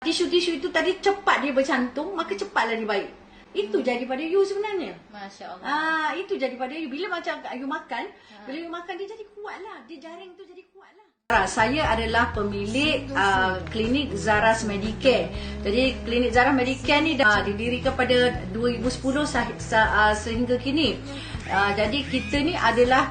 Tisu-tisu itu tadi cepat dia bercantum, maka cepatlah dia baik. Itu jadi pada you sebenarnya. Masya Allah. Itu jadi pada you. Bila macam you makan, bila you makan dia jadi kuat lah. Dia jaring tu jadi kuat lah. Saya adalah pemilik klinik Zaras Medicare. Jadi klinik Zaras Medicare ni dah didirikan pada 2010 sehingga kini. Jadi kita ni adalah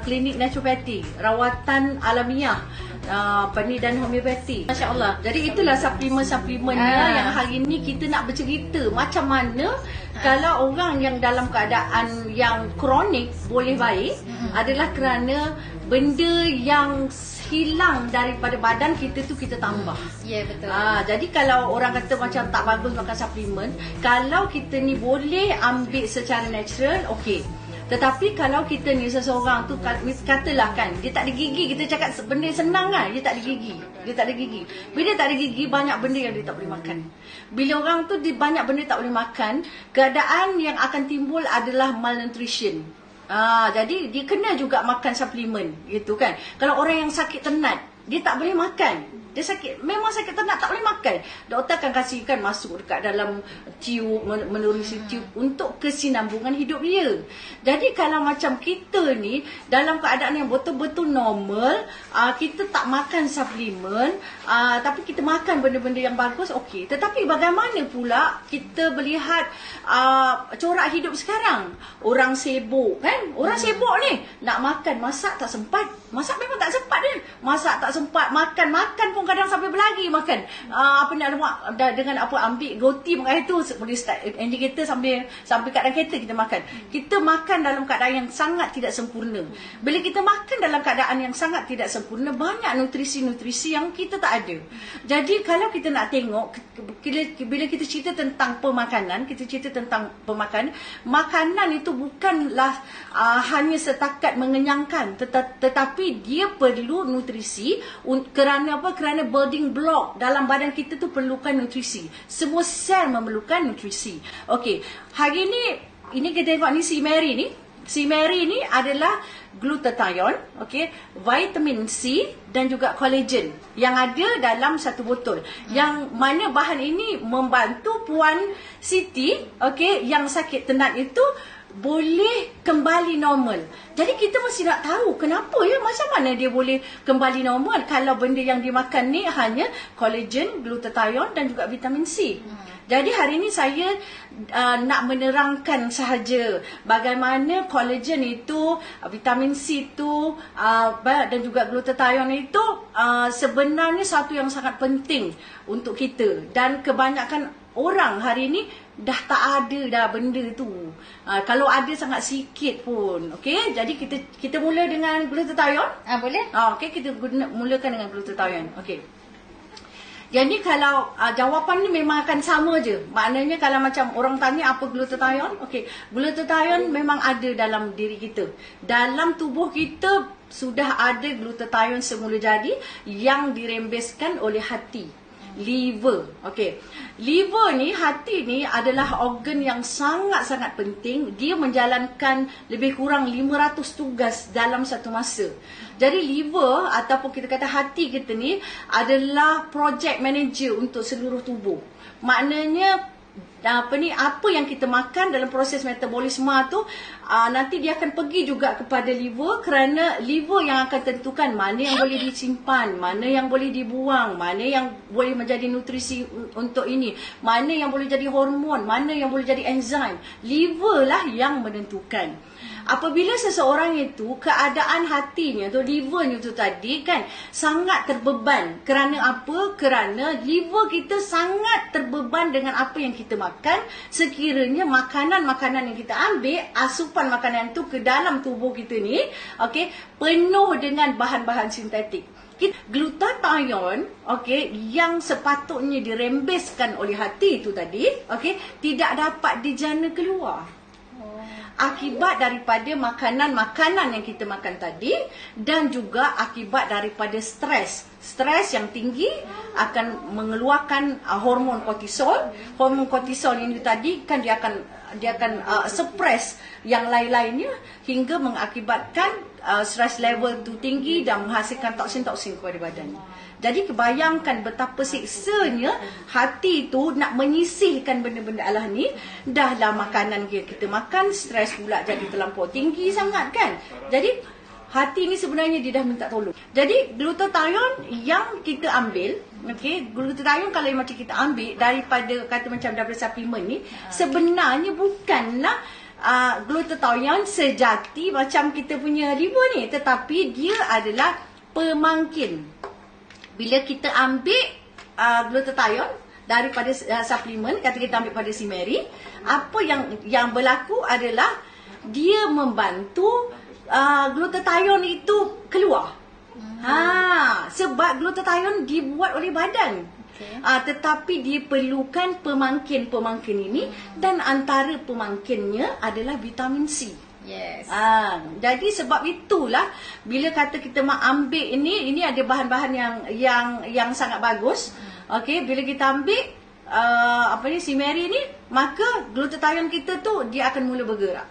klinik naturopati, rawatan alamiah, dan homeopati. Masya Allah. Jadi itulah suplemen-suplemennya yang hari ni kita nak bercerita macam mana kalau orang yang dalam keadaan yang kronik boleh baik adalah kerana benda yang hilang daripada badan kita tu kita tambah. Ya, betul. Jadi kalau orang kata macam tak bagus makan suplemen, kalau kita ni boleh ambil secara natural, okey. Tetapi kalau kita ni seseorang tu katalah kan dia tak ada gigi, kita cakap benda senang kan, dia tak ada gigi. Bila tak ada gigi, banyak benda yang dia tak boleh makan. Bila orang tu banyak benda tak boleh makan, keadaan yang akan timbul adalah malnutrition. Jadi dia kena juga makan suplemen gitu kan. Kalau orang yang sakit tenat, dia tak boleh makan. Dia sakit, memang sakit tenat tak boleh makan. Doktor akan kasihkan masuk dekat dalam tiub, menerusi tiub untuk kesinambungan hidup dia. Jadi kalau macam kita ni dalam keadaan yang betul-betul normal, kita tak makan suplemen, tapi kita makan benda-benda yang bagus, okey. Tetapi bagaimana pula kita melihat corak hidup sekarang? Orang sibuk kan? Orang sibuk ni nak makan, masak tak sempat. Masak memang tak sempat dia. Masak tak sempat, makan pun kadang sampai berlari makan. Dengan ambil roti makan itu boleh start enjin kereta sampai kat dalam kereta kita makan. Kita makan dalam keadaan yang sangat tidak sempurna. Bila kita makan dalam keadaan yang sangat tidak sempurna, banyak nutrisi-nutrisi yang kita tak ada. Jadi kalau kita nak tengok, bila kita cerita tentang pemakanan, makanan itu bukanlah hanya setakat mengenyangkan, tetapi dia perlu nutrisi. Kerana apa? Kerana building block dalam badan kita tu perlukan nutrisi. Semua sel memerlukan nutrisi. Okey, hari ini kita tengok ni si Mary ni. Si Mary ni adalah glutathione, okey, vitamin C dan juga collagen yang ada dalam satu botol. Yang mana bahan ini membantu Puan Siti, okey, yang sakit tenat itu boleh kembali normal. Jadi kita mesti nak tahu kenapa ya, macam mana dia boleh kembali normal kalau benda yang dimakan ni hanya collagen, glutathione dan juga vitamin C. Jadi hari ini saya nak menerangkan sahaja bagaimana collagen itu, vitamin C itu dan juga glutathione itu sebenarnya satu yang sangat penting untuk kita. Dan kebanyakan orang hari ini dah tak ada dah benda tu. Kalau ada sangat sikit pun. Okey, jadi kita mula dengan glutathione. Boleh? Okey, kita mulakan dengan glutathione. Okey. Jadi kalau jawapan ni memang akan sama je. Maknanya kalau macam orang tanya apa glutathione? Okey, glutathione memang ada dalam diri kita. Dalam tubuh kita sudah ada glutathione semula jadi yang dirembeskan oleh hati. Liver. Okey. Liver ni, hati ni adalah organ yang sangat-sangat penting. Dia menjalankan lebih kurang 500 tugas dalam satu masa. Jadi liver ataupun kita kata hati kita ni adalah project manager untuk seluruh tubuh. Maknanya apa yang kita makan dalam proses metabolisme tu nanti dia akan pergi juga kepada liver, kerana liver yang akan tentukan mana yang boleh disimpan, mana yang boleh dibuang, mana yang boleh menjadi nutrisi untuk ini, mana yang boleh jadi hormon, mana yang boleh jadi enzim. Liver lah yang menentukan. Apabila seseorang itu keadaan hatinya tu, livernya tu tadi kan sangat terbeban. Kerana apa? Kerana liver kita sangat terbeban dengan apa yang kita makan. Sekiranya makanan-makanan yang kita ambil, asupan makanan tu ke dalam tubuh kita ni, okey, penuh dengan bahan-bahan sintetik. Glutathione, okey, yang sepatutnya dirembeskan oleh hati itu tadi, okey, tidak dapat dijana keluar. Akibat daripada makanan-makanan yang kita makan tadi, dan juga akibat daripada stres. Stres yang tinggi akan mengeluarkan hormon kortisol. Hormon kortisol ini tadi kan dia akan suppress yang lain-lainnya hingga mengakibatkan stress level tu tinggi dan menghasilkan toksin-toksin kepada badan. Jadi bayangkan betapa siksanya hati tu nak menyisihkan benda-benda Allah ni. Dahlah makanan kita makan, stres pula jadi terlampau tinggi sangat kan. Jadi hati ni sebenarnya dia dah minta tolong. Jadi glutathione yang kita ambil, okey, glutathione kalau macam kita ambil daripada kata macam daripada suplemen ni, sebenarnya bukanlah glutathione sejati macam kita punya liver ni, tetapi dia adalah pemangkin. Bila kita ambil glutathione daripada suplemen, kata kita ambil pada si Mary, apa yang berlaku adalah dia membantu glutathione itu keluar. Sebab glutathione dibuat oleh badan. Tetapi dia perlukan pemangkin-pemangkin ini, dan antara pemangkinnya adalah vitamin C. Yes. Jadi sebab itulah bila kata kita nak ambil ini ada bahan-bahan yang sangat bagus. Okey, bila kita ambil si Mary ni, maka glutathione kita tu dia akan mula bergerak.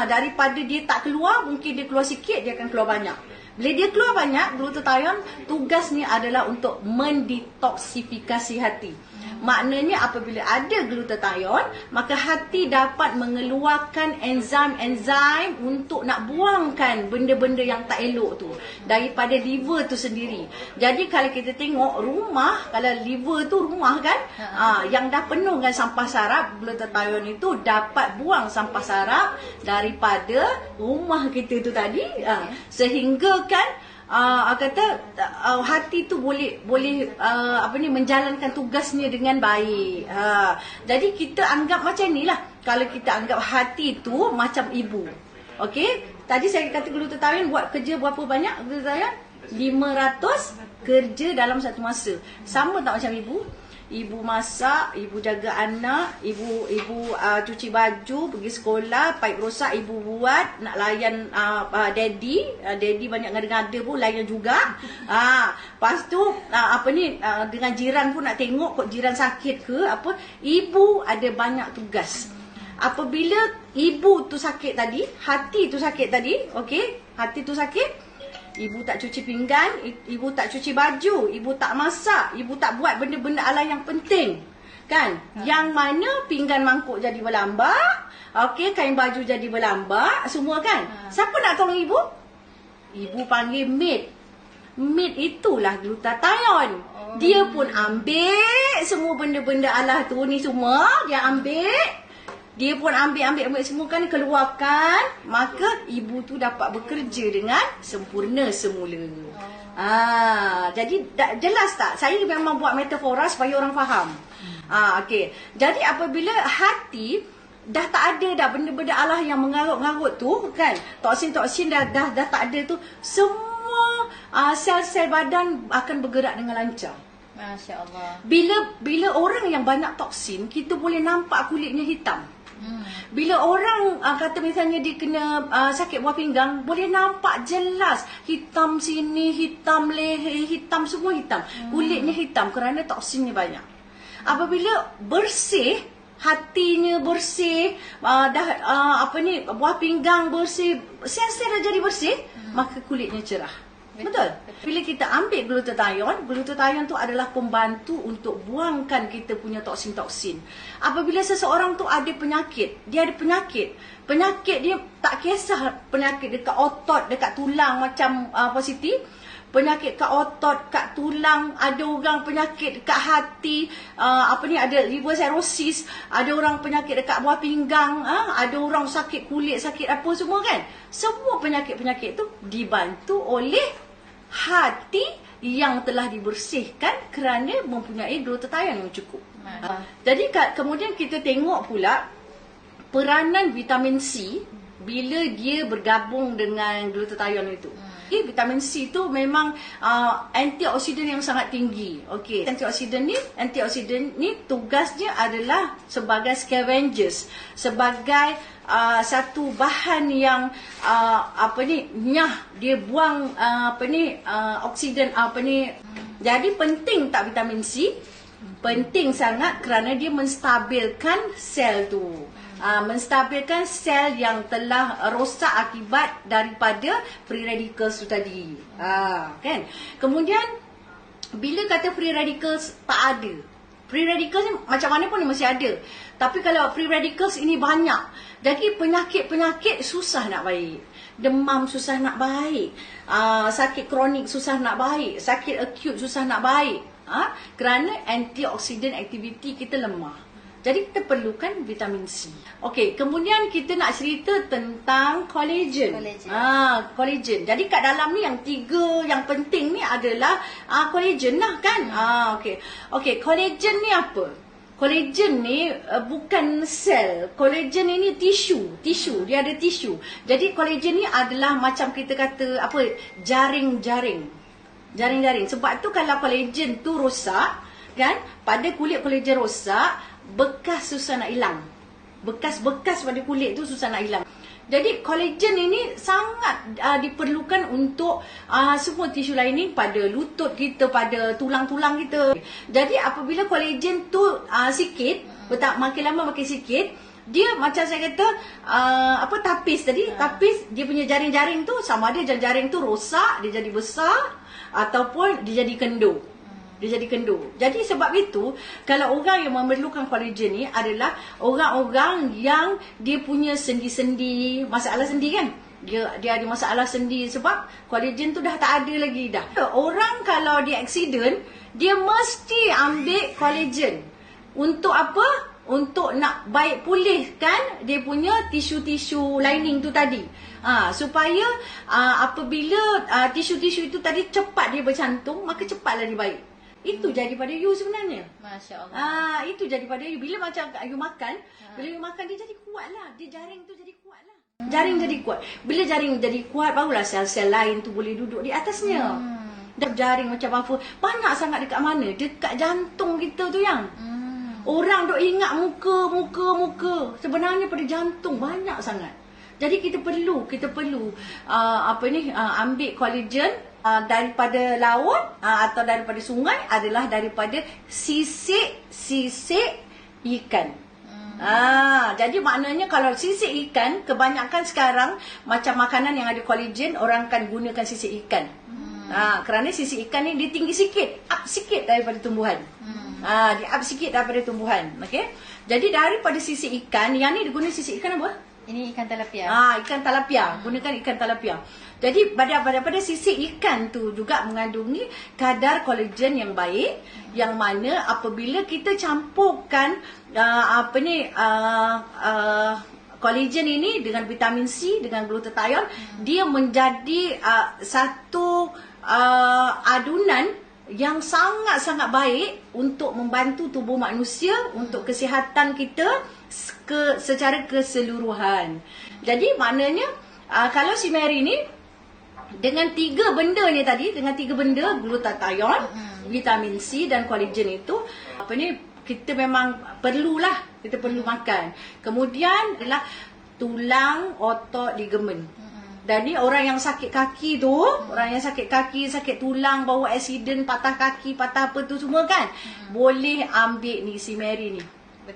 Daripada dia tak keluar, mungkin dia keluar sikit, dia akan keluar banyak. Bila dia keluar banyak, glutathione tugasnya adalah untuk mendetoksifikasi hati. Maknanya apabila ada glutathione, maka hati dapat mengeluarkan enzim-enzim untuk nak buangkan benda-benda yang tak elok tu daripada liver tu sendiri. Jadi kalau kita tengok rumah, kalau liver tu rumah kan, yang dah penuh dengan sampah sarap, glutathione itu dapat buang sampah sarap daripada rumah kita tu tadi, sehingga kan hati tu boleh menjalankan tugasnya dengan baik. Jadi kita anggap macam ni lah. Kalau kita anggap hati tu macam ibu. Okey, tadi saya kata glutathione buat kerja berapa banyak? Glutathione 500 kerja dalam satu masa. Sama tak macam ibu? Ibu masak, ibu jaga anak, ibu cuci baju, pergi sekolah, paip rosak ibu buat, nak layan daddy banyak ngada-ngada pun layan juga. Lepas tu dengan jiran pun nak tengok kok jiran sakit ke apa, ibu ada banyak tugas. Apabila ibu tu sakit tadi, hati tu sakit tadi, okey, hati tu sakit, ibu tak cuci pinggan, ibu tak cuci baju, ibu tak masak, ibu tak buat benda-benda Allah yang penting. Kan? Yang mana pinggan mangkuk jadi berlambak, okey, kain baju jadi berlambak, semua kan? Siapa nak tolong ibu? Ibu panggil maid. Maid itulah glutathione. Dia pun ambil semua benda-benda Allah tu ni semua, dia ambil. Dia pun ambil semua kan, keluarkan, maka ibu tu dapat bekerja dengan sempurna semula. Jadi jelas tak? Saya memang buat metafora supaya orang faham. Okey. Jadi apabila hati dah tak ada dah benda-benda Allah yang mengarut-ngarut tu kan, toksin-toksin dah tak ada tu, semua sel-sel badan akan bergerak dengan lancar. Masya-Allah. Bila orang yang banyak toksin, kita boleh nampak kulitnya hitam. Bila orang kata misalnya dia kena sakit buah pinggang, boleh nampak jelas hitam sini, hitam leher, hitam, semua hitam. Kulitnya hitam kerana toksinnya banyak. Apabila bersih, hatinya bersih, buah pinggang bersih, sel-sel dah jadi bersih, maka kulitnya cerah. Betul? Bila kita ambil glutathione tu adalah pembantu untuk buangkan kita punya toksin-toksin. Apabila seseorang tu ada penyakit, dia ada penyakit dia tak kisah penyakit dekat otot, dekat tulang macam Siti, penyakit kat otot, kat tulang, ada orang penyakit dekat hati, ada liver cirrhosis, ada orang penyakit dekat buah pinggang, ada orang sakit kulit, sakit apa semua kan. Semua penyakit-penyakit tu dibantu oleh hati yang telah dibersihkan kerana mempunyai glutathione yang cukup. Jadi kemudian kita tengok pula peranan vitamin C bila dia bergabung dengan glutathione itu. Vitamin C tu memang antioksidan yang sangat tinggi. Okey, antioksidan ni tugasnya adalah sebagai scavengers, sebagai satu bahan yang dia buang oksidan Jadi penting tak vitamin C? Penting sangat kerana dia menstabilkan sel tu. Menstabilkan sel yang telah rosak akibat daripada free radicals tu tadi. Kan? Kemudian bila kata free radicals tak ada, free radicals ni macam mana pun dia masih ada. Tapi kalau free radicals ini banyak, jadi penyakit-penyakit susah nak baik. Demam susah nak baik. Sakit kronik susah nak baik. Sakit akut susah nak baik. Kerana antioksidan aktiviti kita lemah. Jadi kita perlukan vitamin C. Okey, kemudian kita nak cerita tentang collagen. Collagen. Jadi kat dalam ni yang 3 yang penting ni adalah collagen lah kan. Okey, collagen ni apa? Collagen ni bukan sel. Collagen ini tisu. Dia ada tisu. Jadi collagen ni adalah macam kita kata apa? Jaring-jaring. Sebab tu kalau collagen tu rosak, kan? Pada kulit collagen rosak, bekas susah nak hilang. Bekas-bekas pada kulit tu susah nak hilang. Jadi collagen ini sangat diperlukan untuk semua tisu lining pada lutut kita, pada tulang-tulang kita. Jadi apabila collagen tu sikit, makin lama makin sikit, dia macam saya kata tapis tadi, tapis dia punya jaring-jaring tu sama ada jaring tu rosak, dia jadi besar ataupun dia jadi kendur. Jadi sebab itu, kalau orang yang memerlukan collagen ni adalah orang-orang yang dia punya sendi-sendi, masalah sendi kan? Dia ada masalah sendi sebab collagen tu dah tak ada lagi dah. Orang kalau dia accident, dia mesti ambil collagen. Untuk apa? Untuk nak baik pulihkan dia punya tisu-tisu lining tu tadi. Supaya apabila tisu-tisu itu tadi cepat dia bercantum, maka cepatlah dia baik. Itu jadi pada you sebenarnya. Masya Allah. Itu jadi pada you. Bila macam you makan, bila you makan dia jadi kuat lah. Dia jaring tu jadi kuat lah. Jaring jadi kuat. Bila jaring jadi kuat, barulah sel-sel lain tu boleh duduk di atasnya. Dan jaring macam apa, banyak sangat dekat mana? Dekat jantung kita tu yang. Orang duk ingat muka. Sebenarnya pada jantung banyak sangat. Jadi kita perlu ambil collagen daripada laut atau daripada sungai, adalah daripada sisik ikan. Jadi maknanya kalau sisik ikan, kebanyakan sekarang macam makanan yang ada collagen, orang akan gunakan sisik ikan. Kerana sisik ikan ni dia tinggi sikit, up sikit daripada tumbuhan. Dia up sikit daripada tumbuhan. Okey. Jadi daripada sisik ikan, yang ni diguna sisik ikan apa? Ini ikan tilapia. Ikan tilapia. Gunakan ikan tilapia. Jadi pada sisik ikan tu juga mengandungi kadar kolagen yang baik, yang mana apabila kita campurkan kolagen ini dengan vitamin C, dengan glutathione, dia menjadi satu adunan yang sangat-sangat baik untuk membantu tubuh manusia, untuk kesihatan kita secara keseluruhan. Jadi maknanya kalau si Mary ni dengan 3 benda ni tadi, dengan 3 benda, glutathione, vitamin C dan kolagen itu, kita memang perlulah, kita perlu makan. Kemudian adalah tulang, otot, ligamen. Dan ni orang yang sakit kaki tu, orang yang sakit kaki, sakit tulang, bawa accident, patah kaki, patah apa tu semua kan, boleh ambil ni si Mary ni.